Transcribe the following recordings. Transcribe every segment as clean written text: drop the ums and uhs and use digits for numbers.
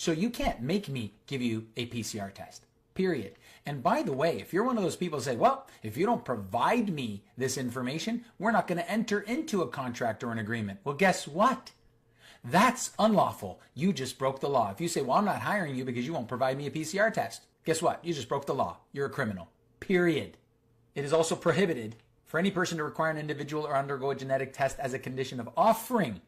So you can't make me give you a PCR test, period. And by the way, if you're one of those people who say, well, if you don't provide me this information, we're not going to enter into a contract or an agreement. Well, guess what? That's unlawful. You just broke the law. If you say, well, I'm not hiring you because you won't provide me a PCR test, guess what? You just broke the law. You're a criminal, period. It is also prohibited for any person to require an individual or undergo a genetic test as a condition of offering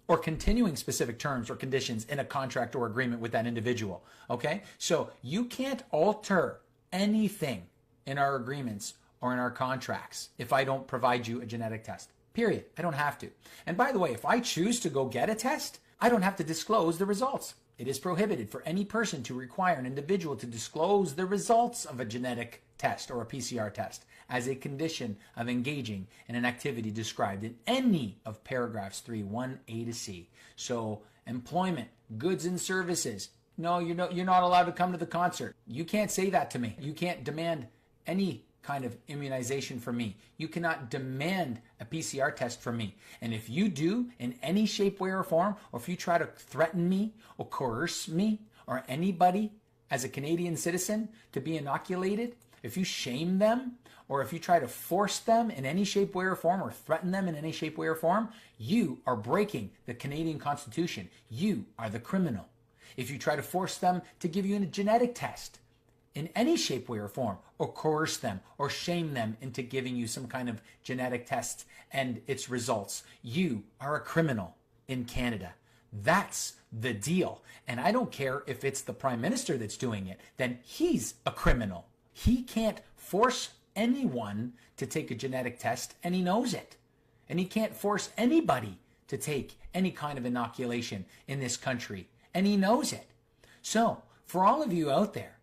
or continuing specific terms or conditions in a contract or agreement with that individual. Okay? So you can't alter anything in our agreements or in our contracts if I don't provide you a genetic test. Period. I don't have to. And by the way, if I choose to go get a test, I don't have to disclose the results. It is prohibited for any person to require an individual to disclose the results of a genetic test or a PCR test as a condition of engaging in an activity described in any of paragraphs 3, 1A to C. So employment, goods and services. No, you're not allowed to come to the concert. You can't say that to me. You can't demand any kind of immunization from me. You cannot demand a PCR test from me. And if you do in any shape, way, or form, or if you try to threaten me or coerce me or anybody as a Canadian citizen to be inoculated, if you shame them or if you try to force them in any shape, way, or form or threaten them in any shape, way, or form, you are breaking the Canadian Constitution. You are the criminal. If you try to force them to give you a genetic test in any shape, way, or form, or coerce them or shame them into giving you some kind of genetic test and its results, you are a criminal in Canada. That's the deal. And I don't care if it's the Prime Minister that's doing it, then he's a criminal. He can't force anyone to take a genetic test, and he knows it. And he can't force anybody to take any kind of inoculation in this country, and he knows it. So, for all of you out there,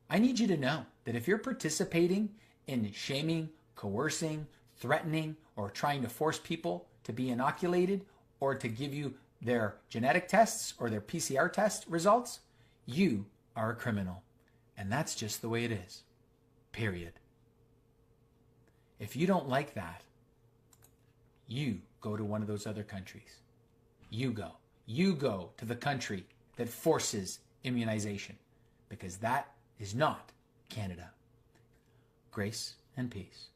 I need you to know that if you're participating in shaming, coercing, threatening, or trying to force people to be inoculated or to give you their genetic tests or their PCR test results, you are a criminal. And that's just the way it is. Period. If you don't like that, you go to one of those other countries. You go. You go to the country that forces immunization, because that is not Canada. Grace and peace.